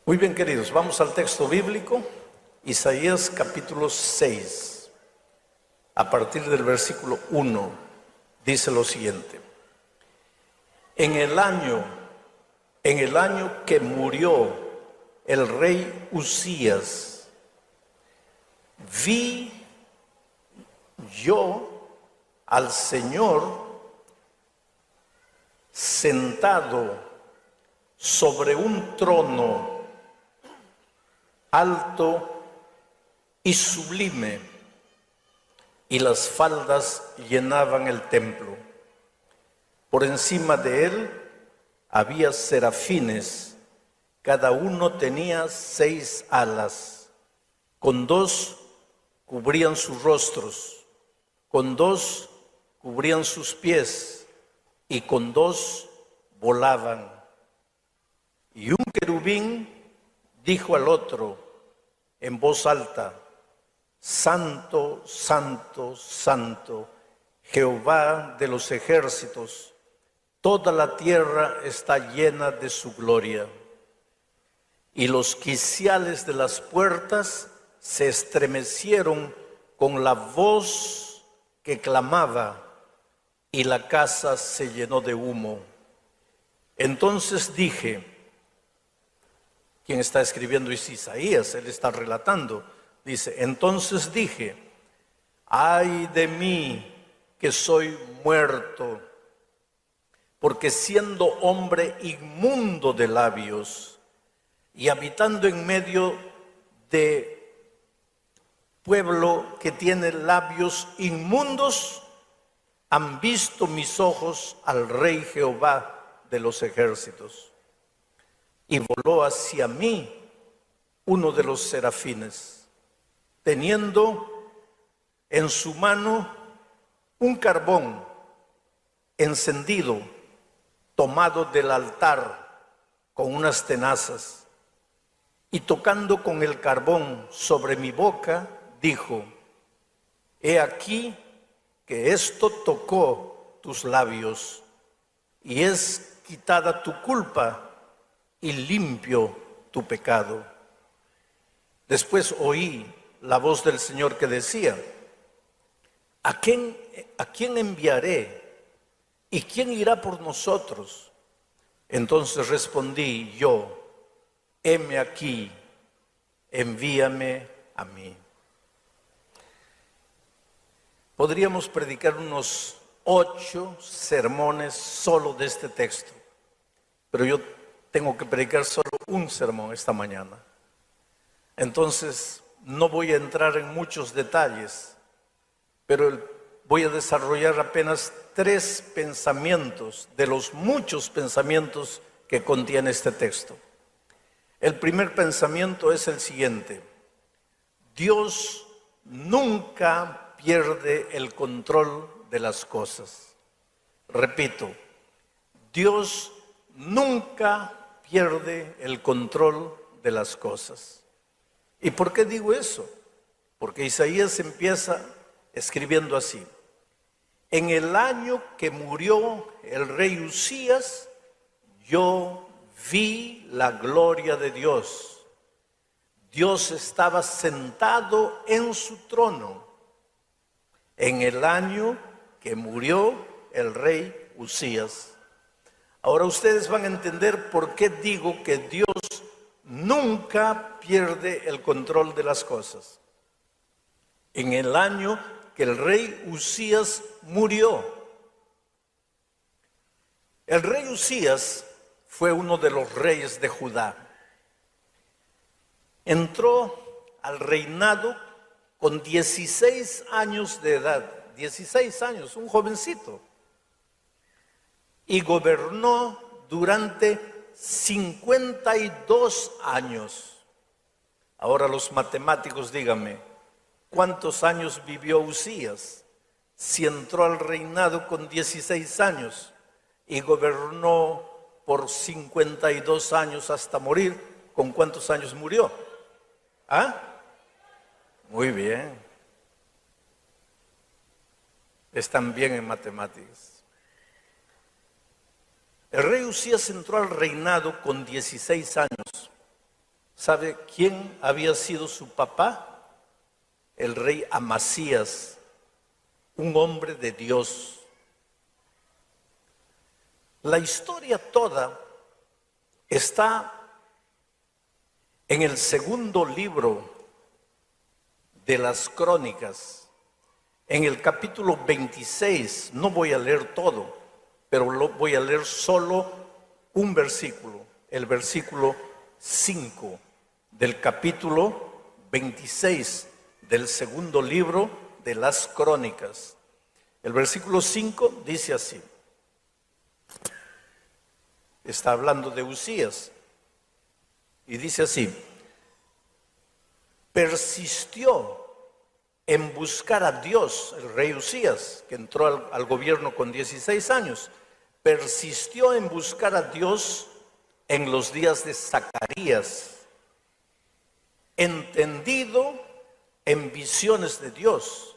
Muy bien, queridos, vamos al texto bíblico, Isaías capítulo 6, a partir del versículo 1, dice lo siguiente: En el año que murió el rey Usías, vi yo al Señor sentado sobre un trono alto y sublime, y las faldas llenaban el templo. Por encima de él había serafines, cada uno tenía 6 alas, con 2 cubrían sus rostros, con 2 cubrían sus pies, y con 2 volaban. Y un querubín dijo al otro en voz alta: Santo, santo, santo, Jehová de los ejércitos, toda la tierra está llena de su gloria. Y los quiciales de las puertas se estremecieron con la voz que clamaba, y la casa se llenó de humo. Entonces dije, quien está escribiendo es Isaías, él está relatando, dice: entonces dije, ay de mí que soy muerto, porque siendo hombre inmundo de labios y habitando en medio de pueblo que tiene labios inmundos, han visto mis ojos al Rey Jehová de los ejércitos. Y voló hacia mí uno de los serafines, teniendo en su mano un carbón encendido, tomado del altar con unas tenazas, y tocando con el carbón sobre mi boca, dijo: he aquí que esto tocó tus labios, y es quitada tu culpa y limpio tu pecado. Después oí la voz del Señor que decía: ¿A quién enviaré? ¿Y quién irá por nosotros? Entonces respondí yo: heme aquí, envíame a mí. Podríamos predicar unos 8 sermones solo de este texto, pero yo tengo que predicar solo un sermón esta mañana. Entonces, no voy a entrar en muchos detalles, pero voy a desarrollar apenas 3 pensamientos de los muchos pensamientos que contiene este texto. El primer pensamiento es el siguiente: Dios nunca pierde el control de las cosas. Repito, Dios nunca pierde el control de las cosas. ¿Y por qué digo eso? Porque Isaías empieza escribiendo así: en el año que murió el rey Usías, yo vi la gloria de Dios. Dios estaba sentado en su trono en el año que murió el rey Usías. Ahora ustedes van a entender por qué digo que Dios nunca pierde el control de las cosas. En el año que el rey Usías murió. El rey Usías fue uno de los reyes de Judá. Entró al reinado con 16 años de edad, 16 años, un jovencito. Y gobernó durante 52 años. Ahora los matemáticos, díganme, ¿cuántos años vivió Usías? Si entró al reinado con 16 años y gobernó por 52 años hasta morir, ¿con cuántos años murió? ¿Ah? Muy bien. Están bien en matemáticas. El rey Usías entró al reinado con 16 años ¿Sabe quién había sido su papá? El rey Amasías, un hombre de Dios. La historia toda está en el segundo libro de las Crónicas, en el capítulo 26. No voy a leer todo, pero voy a leer solo un versículo, el versículo 5 del capítulo 26 del segundo libro de las Crónicas. El versículo 5 dice así. Está hablando de Usías y dice así: persistió en buscar a Dios, el rey Usías, que entró al gobierno con 16 años, persistió en buscar a Dios en los días de Zacarías, entendido en visiones de Dios.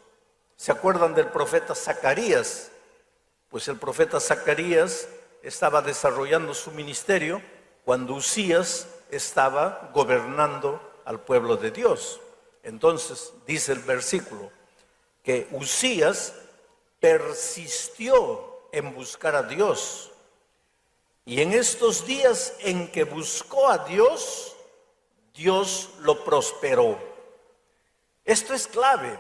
¿Se acuerdan del profeta Zacarías? Pues el profeta Zacarías estaba desarrollando su ministerio cuando Usías estaba gobernando al pueblo de Dios. Entonces dice el versículo que Usías persistió en buscar a Dios, y en estos días en que buscó a Dios, Dios lo prosperó. Esto es clave.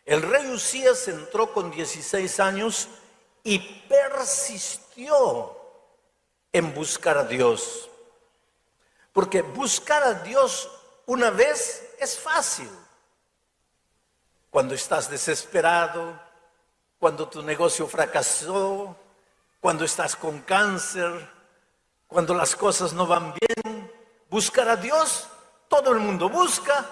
El rey Usías entró con 16 años y persistió en buscar a Dios. Porque buscar a Dios una vez es fácil. Cuando estás desesperado, cuando tu negocio fracasó, cuando estás con cáncer, cuando las cosas no van bien, buscar a Dios, todo el mundo busca.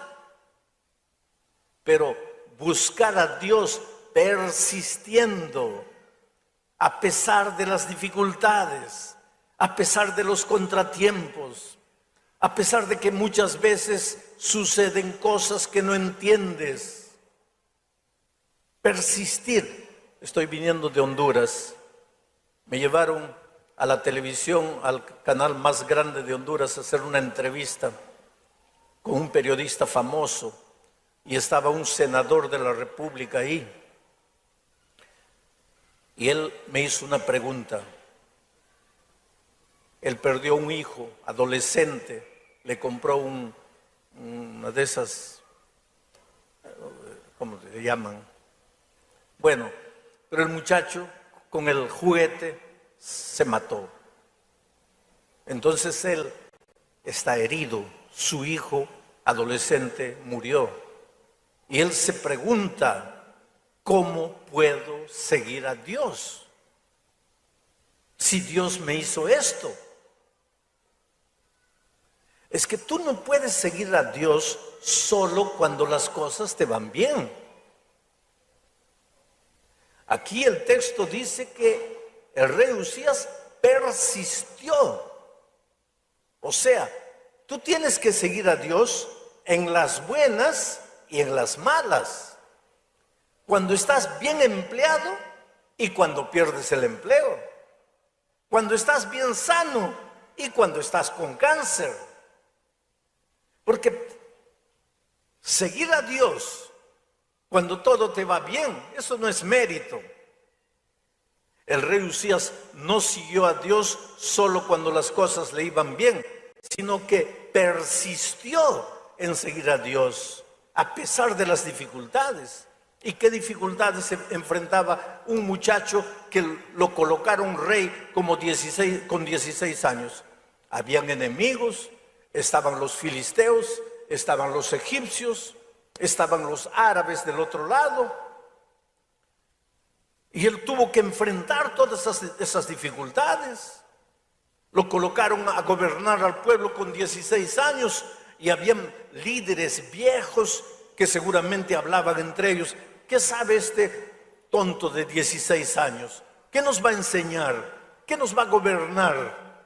Pero buscar a Dios persistiendo, a pesar de las dificultades, a pesar de los contratiempos, a pesar de que muchas veces suceden cosas que no entiendes. Persistir. Estoy viniendo de Honduras. Me llevaron a la televisión, al canal más grande de Honduras, a hacer una entrevista con un periodista famoso, y estaba un senador de la República ahí. Y él me hizo una pregunta. Él perdió un hijo, adolescente, le compró una de esas, ¿cómo se llaman? Bueno, pero el muchacho con el juguete se mató. Entonces él está herido, su hijo adolescente murió. Y él se pregunta, ¿cómo puedo seguir a Dios? Si Dios me hizo esto. Es que tú no puedes seguir a Dios solo cuando las cosas te van bien. Aquí el texto dice que el rey Usías persistió. O sea, tú tienes que seguir a Dios en las buenas y en las malas. Cuando estás bien empleado y cuando pierdes el empleo. Cuando estás bien sano y cuando estás con cáncer. Porque seguir a Dios cuando todo te va bien, eso no es mérito. El rey Usías no siguió a Dios solo cuando las cosas le iban bien, sino que persistió en seguir a Dios a pesar de las dificultades. ¿Y qué dificultades se enfrentaba un muchacho que lo colocaron rey con 16 años? Habían enemigos, estaban los filisteos, estaban los egipcios, estaban los árabes del otro lado. Y él tuvo que enfrentar todas esas dificultades. Lo colocaron a gobernar al pueblo con 16 años y habían líderes viejos que seguramente hablaban entre ellos. ¿Qué sabe este tonto de 16 años? ¿Qué nos va a enseñar? ¿Qué nos va a gobernar?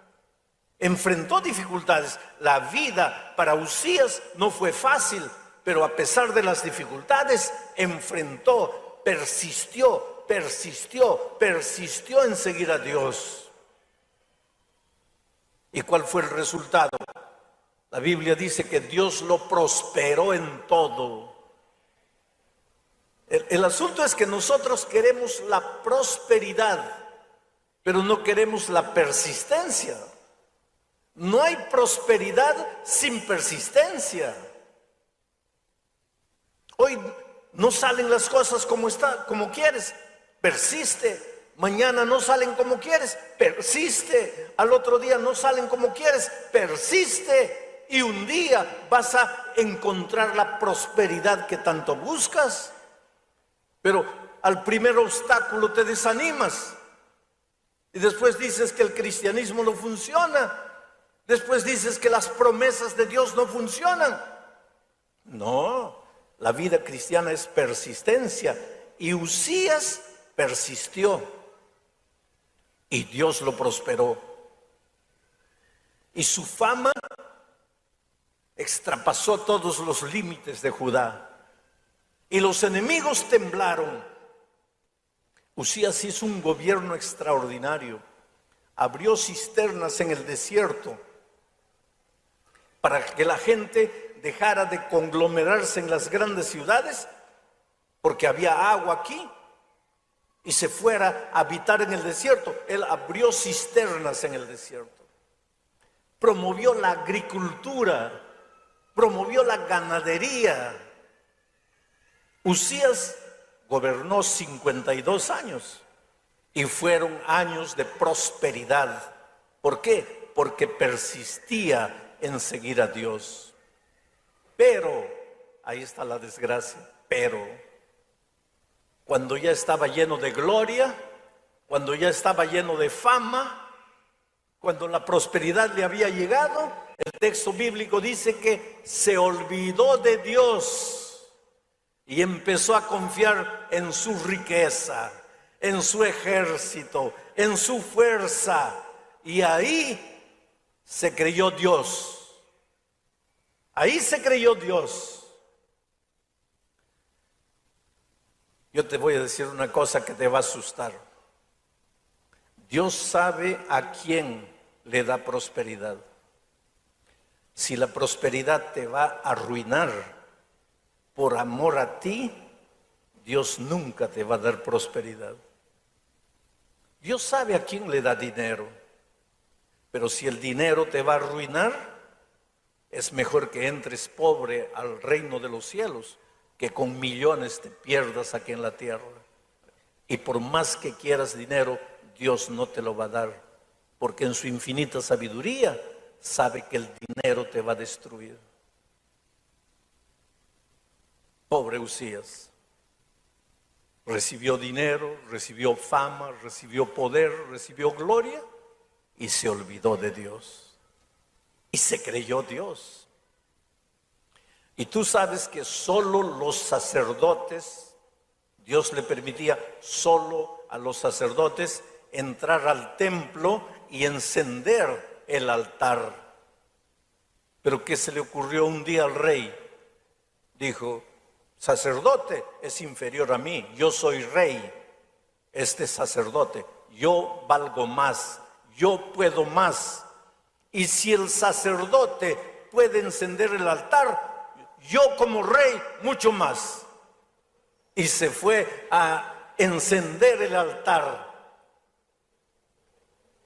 Enfrentó dificultades. La vida para Usías no fue fácil, pero a pesar de las dificultades, enfrentó, persistió en seguir a Dios. ¿Y cuál fue el resultado? La Biblia dice que Dios lo prosperó en todo. El asunto es que nosotros queremos la prosperidad, pero no queremos la persistencia. No hay prosperidad sin persistencia. Hoy no salen las cosas como quieres, persiste. Mañana no salen como quieres, persiste. Al otro día no salen como quieres, persiste. Y un día vas a encontrar la prosperidad que tanto buscas. Pero al primer obstáculo te desanimas. Y después dices que el cristianismo no funciona. Después dices que las promesas de Dios no funcionan. No, la vida cristiana es persistencia. Y Uzías persistió. Y Dios lo prosperó. Y su fama extrapasó todos los límites de Judá. Y los enemigos temblaron. Uzías hizo un gobierno extraordinario. Abrió cisternas en el desierto para que la gente dejara de conglomerarse en las grandes ciudades, porque había agua aquí, y se fuera a habitar en el desierto. Él abrió cisternas en el desierto. Promovió la agricultura, promovió la ganadería. Uzías gobernó 52 años y fueron años de prosperidad. ¿Por qué? Porque persistía en seguir a Dios. Pero, ahí está la desgracia, pero cuando ya estaba lleno de gloria, cuando ya estaba lleno de fama, cuando la prosperidad le había llegado, el texto bíblico dice que se olvidó de Dios. Y empezó a confiar en su riqueza, en su ejército, en su fuerza. Y ahí se creyó Dios. Ahí se creyó Dios. Yo te voy a decir una cosa que te va a asustar. Dios sabe a quién le da prosperidad. Si la prosperidad te va a arruinar, por amor a ti, Dios nunca te va a dar prosperidad. Dios sabe a quién le da dinero, pero si el dinero te va a arruinar, es mejor que entres pobre al reino de los cielos, que con millones te pierdas aquí en la tierra. Y por más que quieras dinero, Dios no te lo va a dar, porque en su infinita sabiduría sabe que el dinero te va a destruir. Pobre Uzías, recibió dinero, recibió fama, recibió poder, recibió gloria y se olvidó de Dios y se creyó Dios. Y tú sabes que solo los sacerdotes, Dios le permitía solo a los sacerdotes entrar al templo y encender el altar. Pero ¿qué se le ocurrió un día al rey? Dijo: sacerdote es inferior a mí, yo soy rey, este sacerdote, yo valgo más, yo puedo más. Y si el sacerdote puede encender el altar, yo como rey mucho más. Y se fue a encender el altar.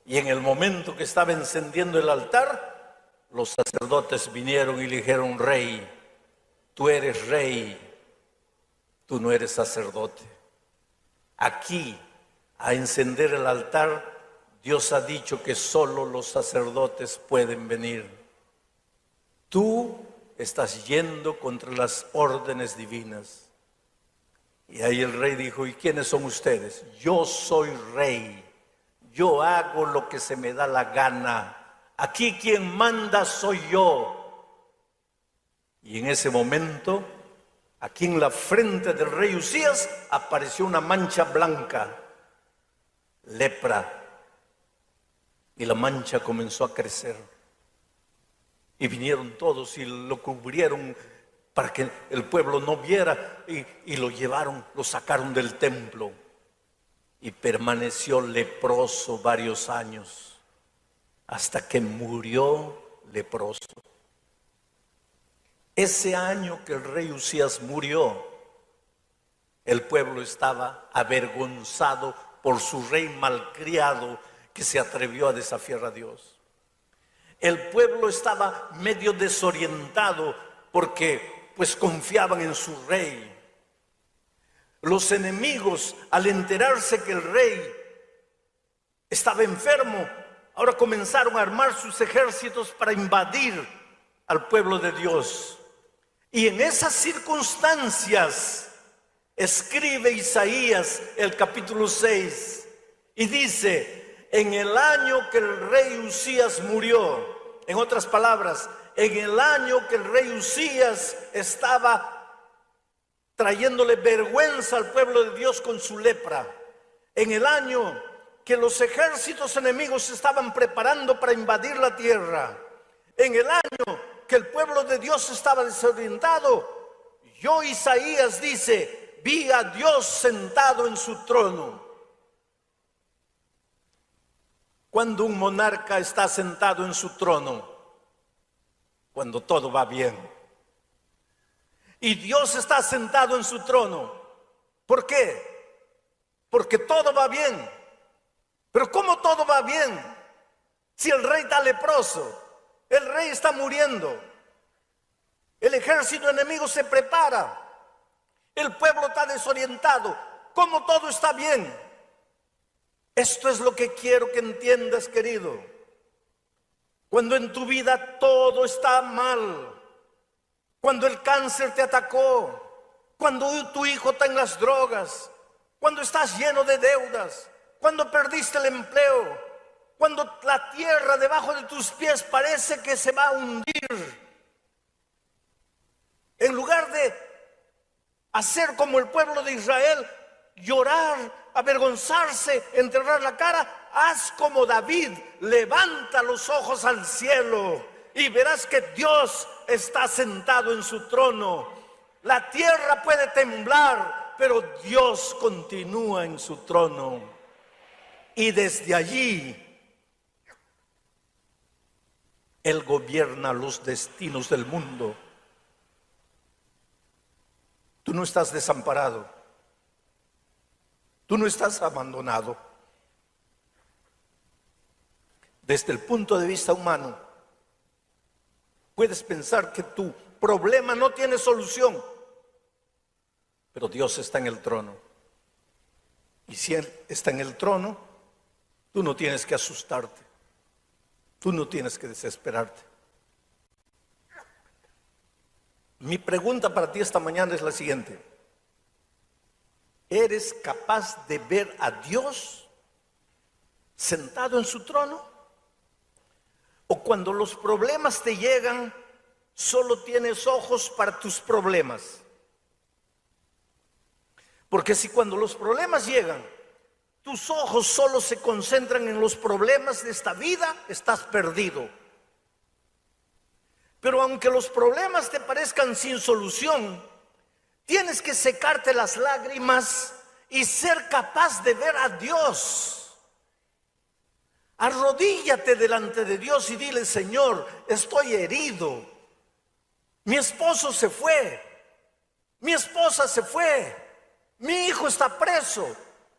Y en el momento que estaba encendiendo el altar, los sacerdotes vinieron y le dijeron: rey, tú eres rey, tú no eres sacerdote. Aquí, a encender el altar, Dios ha dicho que solo los sacerdotes pueden venir. Tú estás yendo contra las órdenes divinas. Y ahí el rey dijo: ¿y quiénes son ustedes? Yo soy rey. Yo hago lo que se me da la gana. Aquí quien manda soy yo. Y en ese momento, aquí en la frente del rey Uzías apareció una mancha blanca, lepra. Y la mancha comenzó a crecer. Y vinieron todos y lo cubrieron para que el pueblo no viera. Y lo llevaron, lo sacaron del templo. Y permaneció leproso varios años, hasta que murió leproso. Ese año que el rey Usías murió, el pueblo estaba avergonzado por su rey malcriado que se atrevió a desafiar a Dios. El pueblo estaba medio desorientado porque pues confiaban en su rey. Los enemigos, al enterarse que el rey estaba enfermo, ahora comenzaron a armar sus ejércitos para invadir al pueblo de Dios. Y en esas circunstancias escribe Isaías el capítulo 6 y dice: en el año que el rey Usías murió, en otras palabras, en el año que el rey Usías estaba trayéndole vergüenza al pueblo de Dios con su lepra, en el año que los ejércitos enemigos se estaban preparando para invadir la tierra, en el año que el pueblo de Dios estaba desorientado, yo, Isaías, dice, vi a Dios sentado en su trono. Cuando un monarca está sentado en su trono, cuando todo va bien. Y Dios está sentado en su trono. ¿Por qué? Porque todo va bien. Pero ¿cómo todo va bien? Si el rey está leproso, el rey está muriendo, el ejército enemigo se prepara, el pueblo está desorientado, ¿cómo todo está bien? Esto es lo que quiero que entiendas, querido. Cuando en tu vida todo está mal, cuando el cáncer te atacó, cuando tu hijo está en las drogas, cuando estás lleno de deudas, cuando perdiste el empleo, cuando la tierra debajo de tus pies parece que se va a hundir, en lugar de hacer como el pueblo de Israel, llorar, avergonzarse, enterrar la cara, haz como David, levanta los ojos al cielo y verás que Dios está sentado en su trono. La tierra puede temblar, pero Dios continúa en su trono. Y desde allí, Él gobierna los destinos del mundo. Tú no estás desamparado. Tú no estás abandonado. Desde el punto de vista humano, puedes pensar que tu problema no tiene solución, pero Dios está en el trono. Y si Él está en el trono, tú no tienes que asustarte. Tú no tienes que desesperarte. Mi pregunta para ti esta mañana es la siguiente: ¿eres capaz de ver a Dios sentado en su trono? ¿O cuando los problemas te llegan, solo tienes ojos para tus problemas? Porque si cuando los problemas llegan, tus ojos solo se concentran en los problemas de esta vida, estás perdido. Pero aunque los problemas te parezcan sin solución, tienes que secarte las lágrimas y ser capaz de ver a Dios. Arrodíllate delante de Dios y dile: Señor, estoy herido. Mi esposo se fue. Mi esposa se fue. Mi hijo está preso.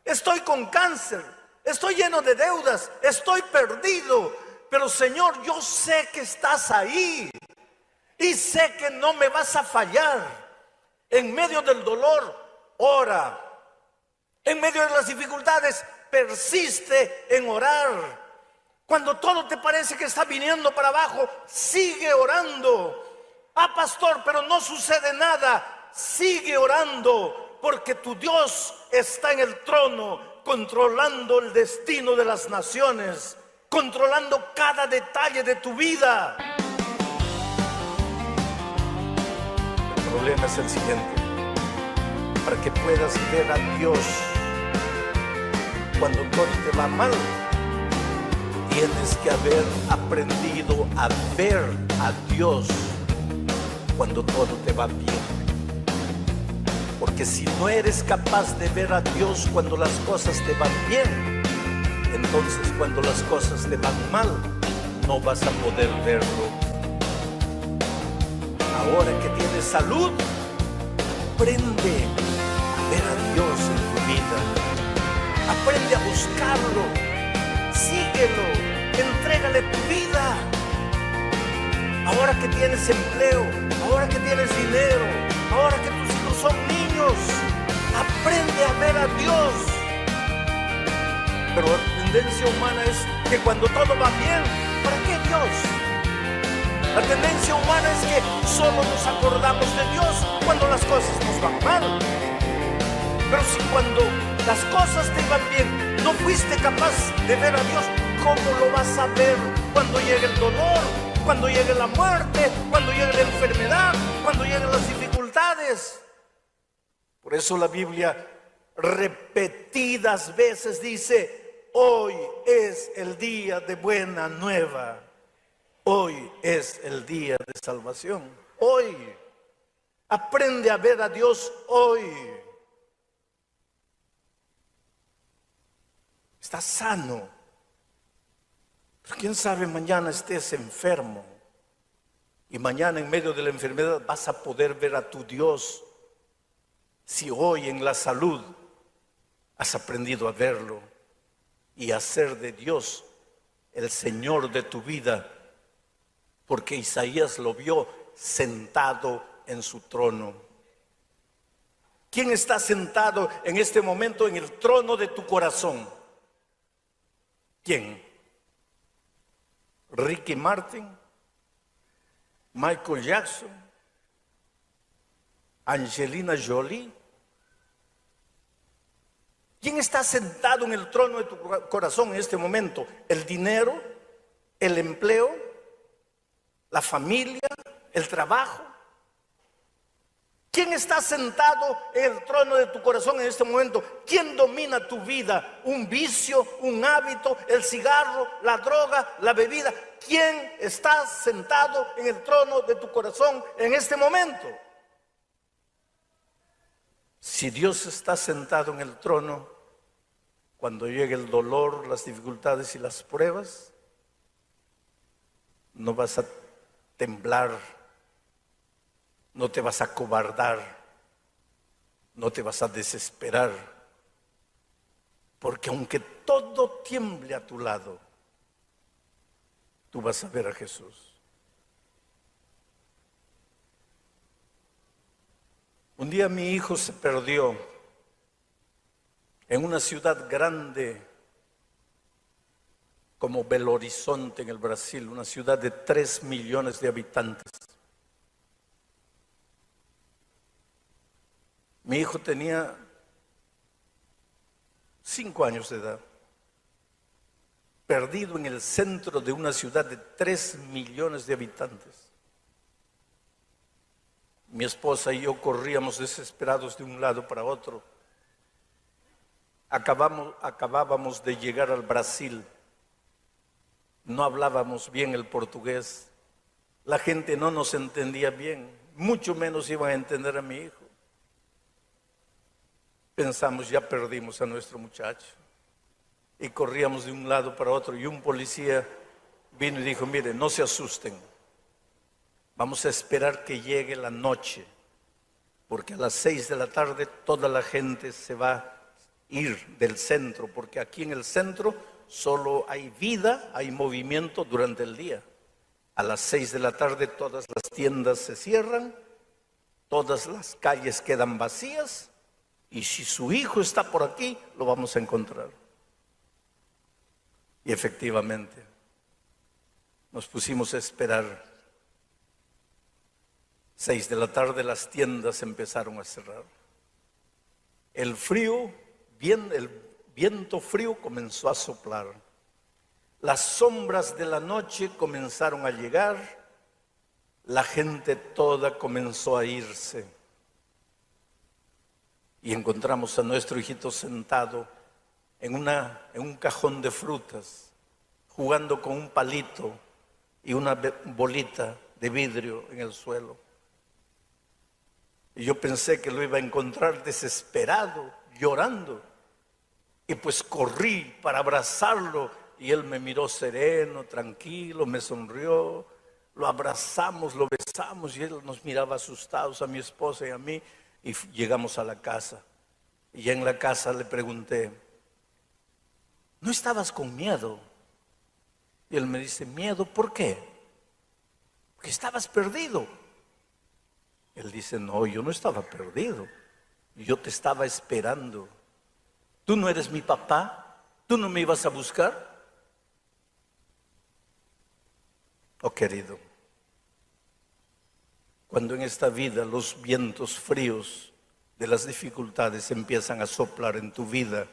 Estoy con cáncer. Estoy lleno de deudas. Estoy perdido. Pero Señor, yo sé que estás ahí. Y sé que no me vas a fallar. En medio del dolor, ora. En medio de las dificultades, persiste en orar. Cuando todo te parece que está viniendo para abajo, sigue orando. Ah, pastor, pero no sucede nada. Sigue orando, porque tu Dios está en el trono, controlando el destino de las naciones, controlando cada detalle de tu vida. El problema es el siguiente: para que puedas ver a Dios cuando todo te va mal, tienes que haber aprendido a ver a Dios cuando todo te va bien. Porque si no eres capaz de ver a Dios cuando las cosas te van bien, entonces cuando las cosas te van mal, no vas a poder verlo. Ahora que tienes salud, aprende a ver a Dios en tu vida. Aprende a buscarlo, síguelo, entrégale tu vida. Ahora que tienes empleo, ahora que tienes dinero, ahora que tus hijos son niños, aprende a ver a Dios. Pero la tendencia humana es que cuando todo va bien, ¿para qué Dios? La tendencia humana es que solo nos acordamos de Dios cuando las cosas nos van mal. Pero si cuando las cosas te iban bien no fuiste capaz de ver a Dios, ¿cómo lo vas a ver cuando llegue el dolor, cuando llegue la muerte, cuando llegue la enfermedad, cuando lleguen las dificultades? Por eso la Biblia repetidas veces dice: hoy es el día de buena nueva. Hoy es el día de salvación. Hoy. Aprende a ver a Dios hoy. Estás sano. Pero quién sabe, mañana estés enfermo. Y mañana en medio de la enfermedad vas a poder ver a tu Dios. Si hoy en la salud has aprendido a verlo y a hacer de Dios el Señor de tu vida. Porque Isaías lo vio sentado en su trono. ¿Quién está sentado en este momento en el trono de tu corazón? ¿Quién? ¿Ricky Martin? ¿Michael Jackson? ¿Angelina Jolie? ¿Quién está sentado en el trono de tu corazón en este momento? ¿El dinero? ¿El empleo? ¿La familia? ¿El trabajo? ¿Quién está sentado en el trono de tu corazón en este momento? ¿Quién domina tu vida? ¿Un vicio? ¿Un hábito? ¿El cigarro? ¿La droga? ¿La bebida? ¿Quién está sentado en el trono de tu corazón en este momento? Si Dios está sentado en el trono, cuando llegue el dolor, las dificultades y las pruebas, no vas a temblar, no te vas a acobardar, no te vas a desesperar, porque aunque todo tiemble a tu lado, tú vas a ver a Jesús. Un día mi hijo se perdió en una ciudad grande como Belo Horizonte en el Brasil, una ciudad de 3 millones de habitantes. Mi hijo tenía 5 años de edad, perdido en el centro de una ciudad de 3 millones de habitantes. Mi esposa y yo corríamos desesperados de un lado para otro. Acabábamos de llegar al Brasil. No hablábamos bien el portugués. La gente no nos entendía bien, mucho menos iban a entender a mi hijo. Pensamos, ya perdimos a nuestro muchacho. Y corríamos de un lado para otro y un policía vino y dijo: mire, no se asusten. Vamos a esperar que llegue la noche, porque a las 6 de la tarde toda la gente se va a ir del centro, porque aquí en el centro solo hay vida, hay movimiento durante el día. A las 6 de la tarde todas las tiendas se cierran, todas las calles quedan vacías, y si su hijo está por aquí, lo vamos a encontrar. Y efectivamente, nos pusimos a esperar. 6 de la tarde las tiendas empezaron a cerrar. El viento frío comenzó a soplar. Las sombras de la noche comenzaron a llegar. La gente toda comenzó a irse. Y encontramos a nuestro hijito sentado en un cajón de frutas, jugando con un palito y una bolita de vidrio en el suelo. Y yo pensé que lo iba a encontrar desesperado, llorando. Y pues corrí para abrazarlo y él me miró sereno, tranquilo, me sonrió. lo abrazamos, lo besamos y él nos miraba asustados a mi esposa y a mí y llegamos a la casa. Y ya en la casa le pregunté, ¿no estabas con miedo? Y él me dice, ¿miedo? ¿Por qué? Porque estabas perdido. Él dice, no, yo no estaba perdido. Yo te estaba esperando. ¿Tú no eres mi papá? ¿Tú no me ibas a buscar? Oh, querido, cuando en esta vida los vientos fríos de las dificultades empiezan a soplar en tu vida,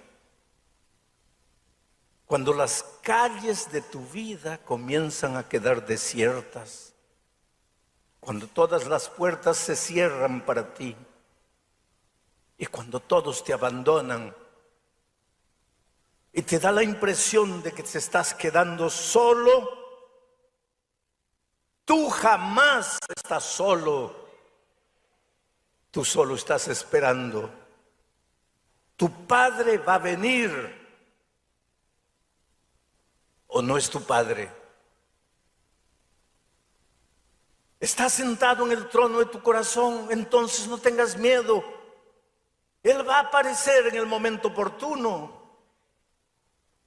cuando las calles de tu vida comienzan a quedar desiertas, cuando todas las puertas se cierran para ti y cuando todos te abandonan y te da la impresión de que te estás quedando solo, tú jamás estás solo. Tú solo estás esperando. Tu Padre va a venir. ¿O no es tu Padre? Está sentado en el trono de tu corazón, entonces no tengas miedo. Él va a aparecer en el momento oportuno.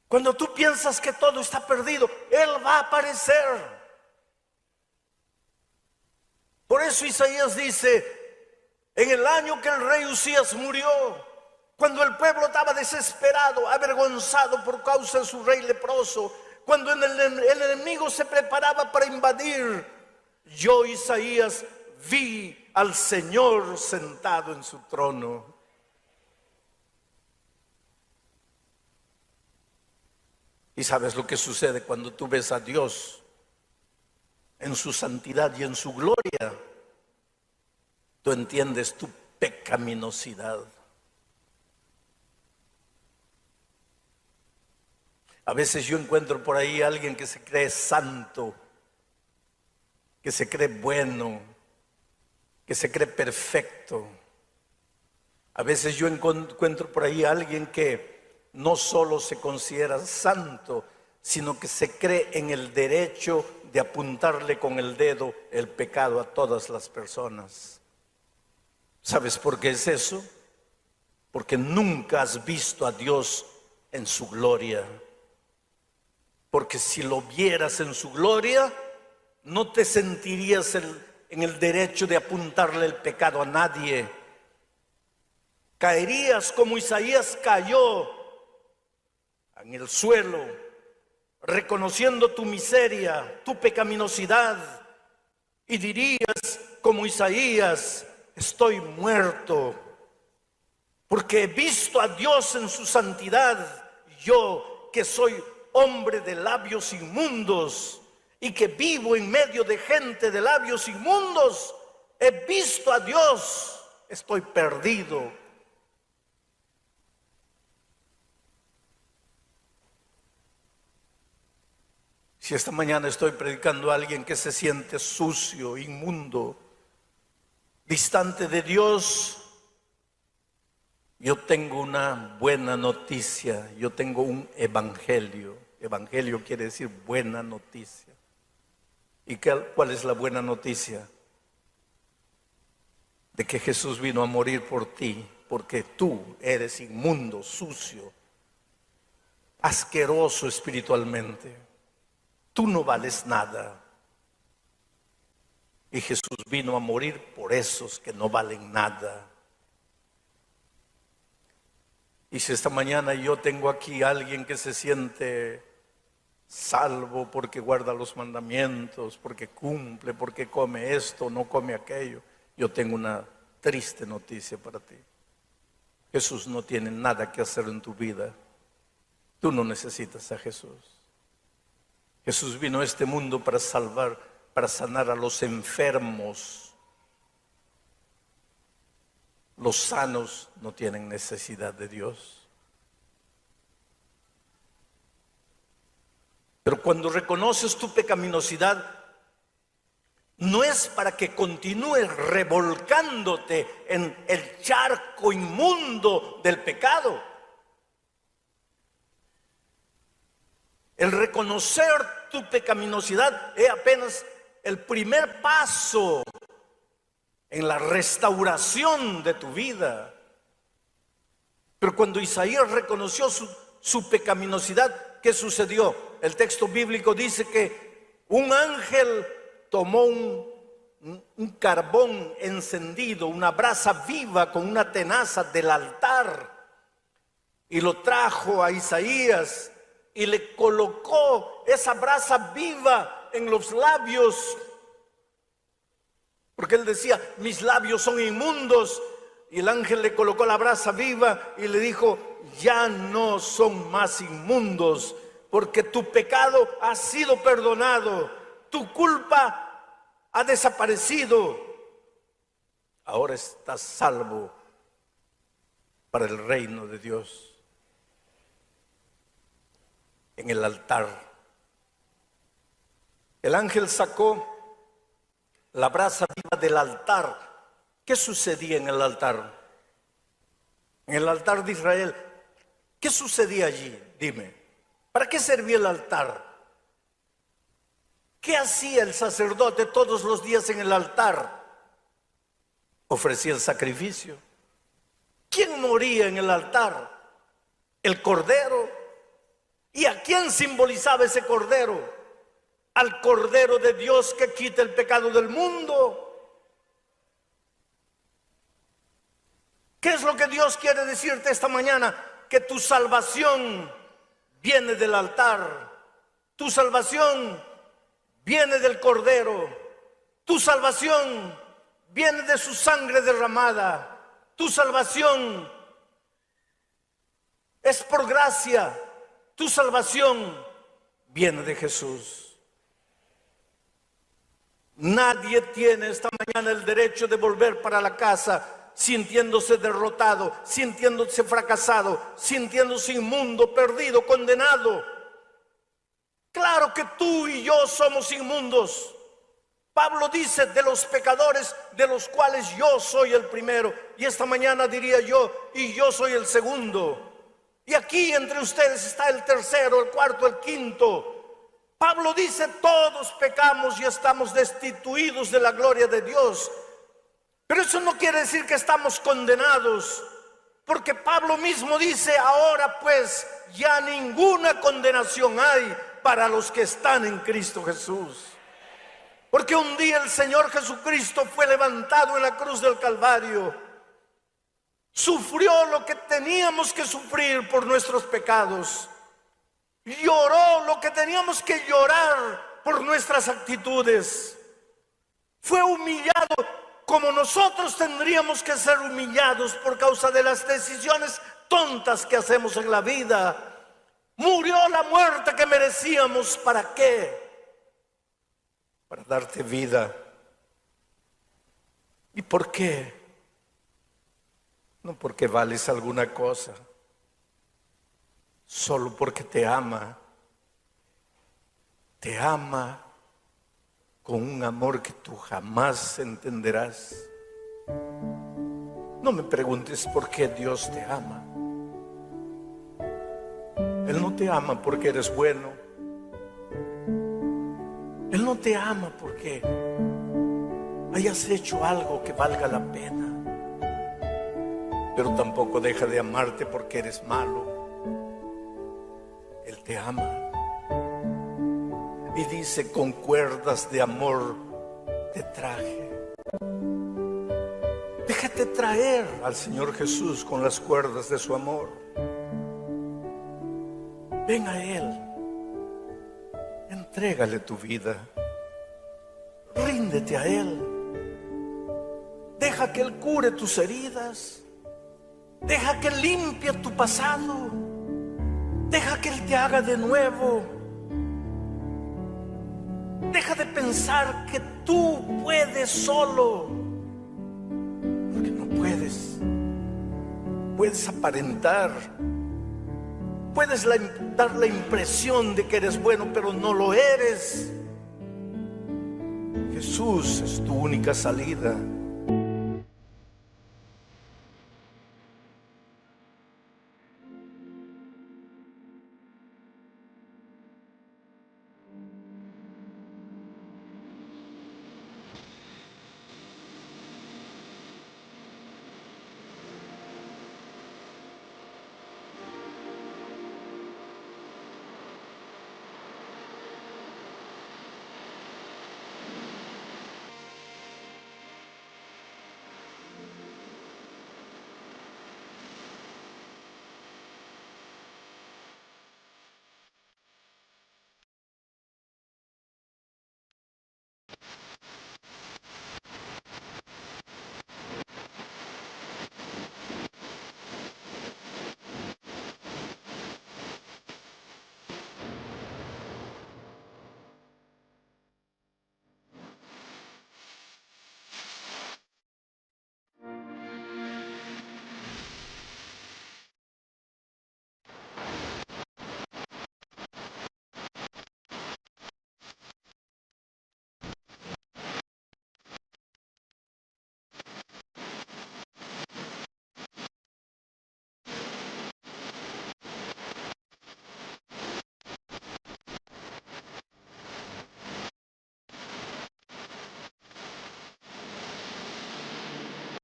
Cuando tú piensas que todo está perdido, Él va a aparecer. Por eso Isaías dice, en el año que el rey Usías murió, cuando el pueblo estaba desesperado, avergonzado por causa de su rey leproso, cuando el enemigo se preparaba para invadir, yo, Isaías, vi al Señor sentado en su trono. ¿Y sabes lo que sucede cuando tú ves a Dios en su santidad y en su gloria? Tú entiendes tu pecaminosidad. A veces yo encuentro por ahí a alguien que se cree santo, que se cree bueno, que se cree perfecto. A veces yo encuentro por ahí a alguien que no solo se considera santo, sino que se cree en el derecho de apuntarle con el dedo el pecado a todas las personas. ¿Sabes por qué es eso? Porque nunca has visto a Dios en su gloria. Porque si lo vieras en su gloria, no te sentirías en el derecho de apuntarle el pecado a nadie. Caerías como Isaías cayó en el suelo, reconociendo tu miseria, tu pecaminosidad, y dirías como Isaías, estoy muerto, porque he visto a Dios en su santidad, yo que soy hombre de labios inmundos y que vivo en medio de gente de labios inmundos, he visto a Dios, estoy perdido. Si esta mañana estoy predicando a alguien que se siente sucio, inmundo, distante de Dios, yo tengo una buena noticia, yo tengo un evangelio. Evangelio quiere decir buena noticia. ¿Y cuál es la buena noticia? De que Jesús vino a morir por ti, porque tú eres inmundo, sucio, asqueroso espiritualmente. Tú no vales nada. Y Jesús vino a morir por esos que no valen nada. Y si esta mañana yo tengo aquí a alguien que se siente salvo porque guarda los mandamientos, porque cumple, porque come esto, no come aquello, yo tengo una triste noticia para ti. Jesús no tiene nada que hacer en tu vida. Tú no necesitas a Jesús. Jesús vino a este mundo para salvar, para sanar a los enfermos. Los sanos no tienen necesidad de Dios. Pero cuando reconoces tu pecaminosidad, no es para que continúes revolcándote en el charco inmundo del pecado. El reconocer tu pecaminosidad es apenas el primer paso en la restauración de tu vida. Pero cuando Isaías reconoció su pecaminosidad, ¿qué sucedió? El texto bíblico dice que un ángel tomó un carbón encendido, una brasa viva con una tenaza del altar, y lo trajo a Isaías y le colocó esa brasa viva en los labios, porque él decía, mis labios son inmundos. Y el ángel le colocó la brasa viva y le dijo, ya no son más inmundos, porque tu pecado ha sido perdonado, tu culpa ha desaparecido, ahora estás salvo para el reino de Dios. En el altar, el ángel sacó la brasa viva del altar. ¿Qué sucedía en el altar? En el altar de Israel, ¿qué sucedía allí? Dime, ¿para qué servía el altar? ¿Qué hacía el sacerdote todos los días en el altar? Ofrecía el sacrificio. ¿Quién moría en el altar? El cordero. ¿Y a quién simbolizaba ese cordero? Al Cordero de Dios que quita el pecado del mundo. ¿Qué es lo que Dios quiere decirte esta mañana? Que tu salvación viene del altar. Tu salvación viene del Cordero. Tu salvación viene de su sangre derramada. Tu salvación es por gracia. Tu salvación viene de Jesús. Nadie tiene esta mañana el derecho de volver para la casa sintiéndose derrotado, sintiéndose fracasado, sintiéndose inmundo, perdido, condenado. Claro que tú y yo somos inmundos. Pablo dice, de los pecadores, de los cuales yo soy el primero. Y esta mañana diría yo, y yo soy el segundo. Y aquí entre ustedes está el tercero, el cuarto, el quinto. Pablo dice, todos pecamos y estamos destituidos de la gloria de Dios. Pero eso no quiere decir que estamos condenados, porque Pablo mismo dice, ahora pues ya ninguna condenación hay para los que están en Cristo Jesús. Porque un día el Señor Jesucristo fue levantado en la cruz del Calvario, sufrió lo que teníamos que sufrir por nuestros pecados, lloró lo que teníamos que llorar por nuestras actitudes, fue humillado como nosotros tendríamos que ser humillados por causa de las decisiones tontas que hacemos en la vida. Murió la muerte que merecíamos. ¿Para qué? Para darte vida. ¿Y por qué? No porque vales alguna cosa, solo porque te ama. Te ama con un amor que tú jamás entenderás. No me preguntes por qué Dios te ama. Él no te ama porque eres bueno. Él no te ama porque hayas hecho algo que valga la pena. Pero tampoco deja de amarte porque eres malo. Él te ama. Y dice, con cuerdas de amor te traje. Déjate traer al Señor Jesús con las cuerdas de su amor. Ven a Él. Entrégale tu vida. Ríndete a Él. Deja que Él cure tus heridas. Deja que Él limpie tu pasado. Deja que Él te haga de nuevo. Deja de pensar que tú puedes solo, porque no puedes. Puedes aparentar, puedes dar la impresión de que eres bueno, pero no lo eres. Jesús es tu única salida.